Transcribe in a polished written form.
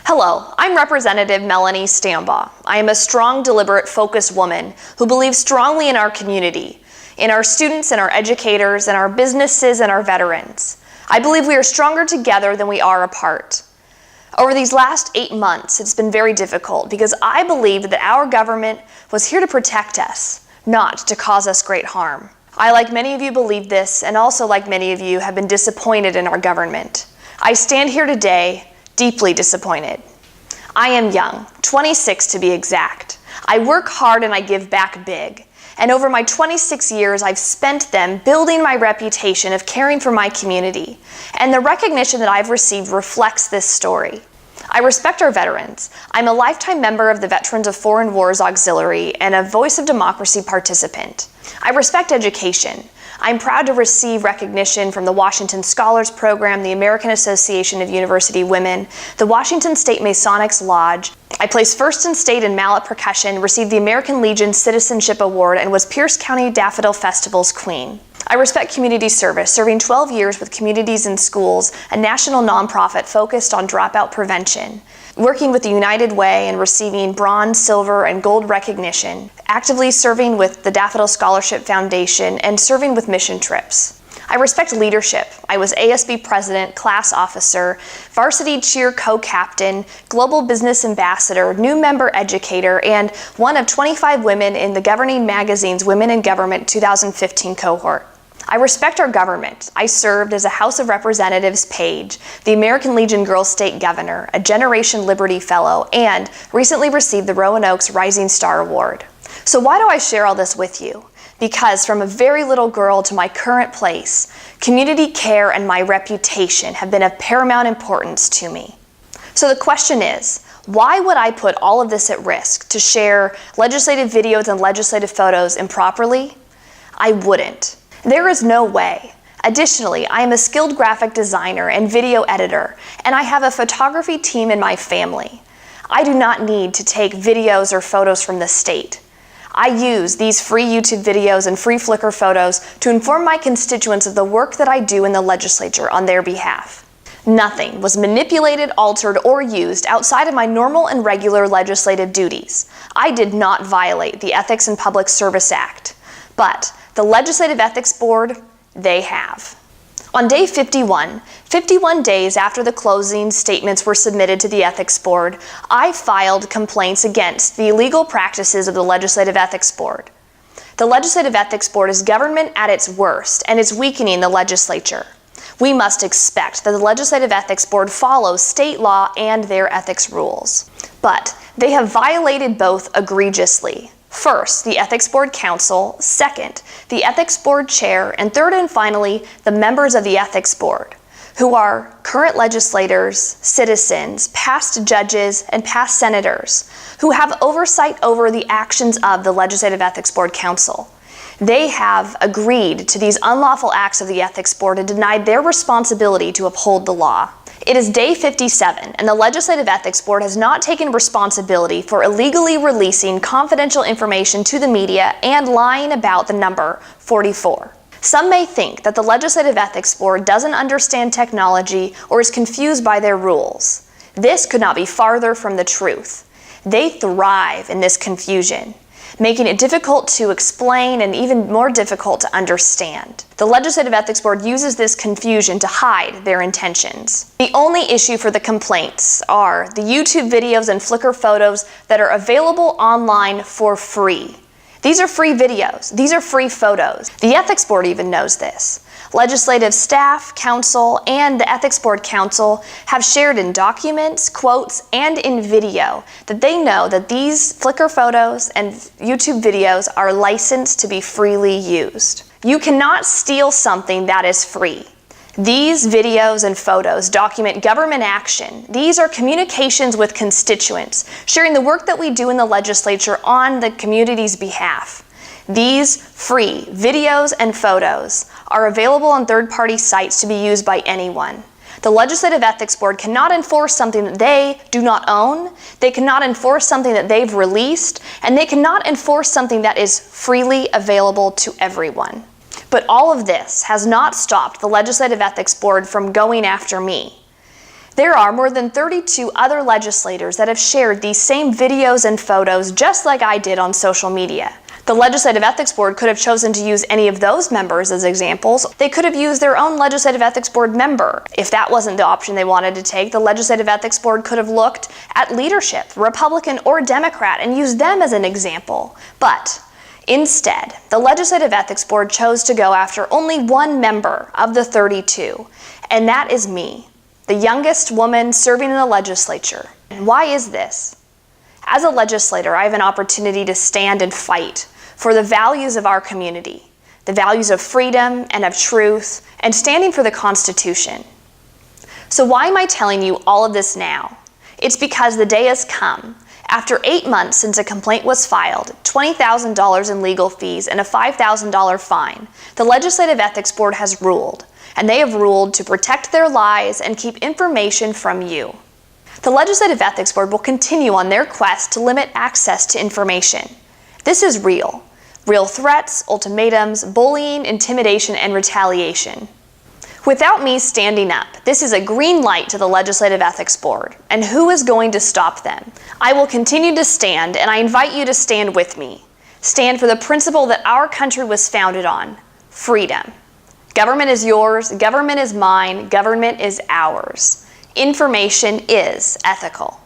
Hello, I'm Representative Melanie Stambaugh. I am a strong, deliberate, focused woman who believes strongly in our community, in our students and our educators and our businesses and our veterans. I believe we are stronger together than we are apart. Over these last 8 months, it's been very difficult because I believed that our government was here to protect us, not to cause us great harm. I, like many of you, believe this, and also, like many of you, have been disappointed in our government. I stand here today deeply disappointed. I am young, 26 to be exact. I work hard and I give back big. And over my 26 years, I've spent them building my reputation of caring for my community. And the recognition that I've received reflects this story. I respect our veterans. I'm a lifetime member of the Veterans of Foreign Wars Auxiliary and a Voice of Democracy participant. I respect education. I'm proud to receive recognition from the Washington Scholars Program, the American Association of University Women, the Washington State Masonics Lodge. I placed first in state in mallet percussion, received the American Legion Citizenship Award, and was Pierce County Daffodil Festival's queen. I respect community service, serving 12 years with Communities in Schools, a national nonprofit focused on dropout prevention, working with the United Way and receiving bronze, silver, and gold recognition, actively serving with the Daffodil Scholarship Foundation, and serving with mission trips. I respect leadership. I was ASB president, class officer, varsity cheer co-captain, global business ambassador, new member educator, and one of 25 women in the governing magazine's Women in Government 2015 cohort. I respect our government. I served as a House of Representatives page, the American Legion Girl State Governor, a Generation Liberty Fellow, and recently received the Roanoke's Rising Star Award. So why do I share all this with you? Because from a very little girl to my current place, community care and my reputation have been of paramount importance to me. So the question is, why would I put all of this at risk to share legislative videos and legislative photos improperly? I wouldn't. There is no way. Additionally, I am a skilled graphic designer and video editor, and I have a photography team in my family. I do not need to take videos or photos from the state. I use these free YouTube videos and free Flickr photos to inform my constituents of the work that I do in the legislature on their behalf. Nothing was manipulated, altered, or used outside of my normal and regular legislative duties. I did not violate the Ethics and Public Service Act, but the Legislative Ethics Board, they have. On day 51 days after the closing statements were submitted to the Ethics Board, I filed complaints against the illegal practices of the Legislative Ethics Board. The Legislative Ethics Board is government at its worst, and it's weakening the legislature. We must expect that the Legislative Ethics Board follows state law and their ethics rules. But they have violated both egregiously. First, the Ethics Board Council, second, the Ethics Board Chair, and third and finally, the members of the Ethics Board, who are current legislators, citizens, past judges, and past senators, who have oversight over the actions of the Legislative Ethics Board Council. They have agreed to these unlawful acts of the Ethics Board and denied their responsibility to uphold the law. It is day 57, and the Legislative Ethics Board has not taken responsibility for illegally releasing confidential information to the media and lying about the number 44. Some may think that the Legislative Ethics Board doesn't understand technology or is confused by their rules. This could not be farther from the truth. They thrive in this confusion, making it difficult to explain and even more difficult to understand. The Legislative Ethics Board uses this confusion to hide their intentions. The only issue for the complaints are the YouTube videos and Flickr photos that are available online for free. These are free videos. These are free photos. The Ethics Board even knows this. Legislative staff, council, and the Ethics Board Council have shared in documents, quotes, and in video that they know that these Flickr photos and YouTube videos are licensed to be freely used. You cannot steal something that is free. These videos and photos document government action. These are communications with constituents, sharing the work that we do in the legislature on the community's behalf. These free videos and photos are available on third-party sites to be used by anyone. The Legislative Ethics Board cannot enforce something that they do not own, they cannot enforce something that they've released, and they cannot enforce something that is freely available to everyone. But all of this has not stopped the Legislative Ethics Board from going after me. There are more than 32 other legislators that have shared these same videos and photos just like I did on social media. The Legislative Ethics Board could have chosen to use any of those members as examples. They could have used their own Legislative Ethics Board member. If that wasn't the option they wanted to take, the Legislative Ethics Board could have looked at leadership, Republican or Democrat, and used them as an example. But instead, the Legislative Ethics Board chose to go after only one member of the 32, and that is me, the youngest woman serving in the legislature. And why is this? As a legislator, I have an opportunity to stand and fight for the values of our community, the values of freedom and of truth, and standing for the Constitution. So why am I telling you all of this now? It's because the day has come. After 8 months since a complaint was filed, $20,000 in legal fees, and a $5,000 fine, the Legislative Ethics Board has ruled, and they have ruled to protect their lies and keep information from you. The Legislative Ethics Board will continue on their quest to limit access to information. This is real. Real threats, ultimatums, bullying, intimidation, and retaliation. Without me standing up, this is a green light to the Legislative Ethics Board. And who is going to stop them? I will continue to stand, and I invite you to stand with me. Stand for the principle that our country was founded on: freedom. Government is yours, government is mine, government is ours. Information is ethical.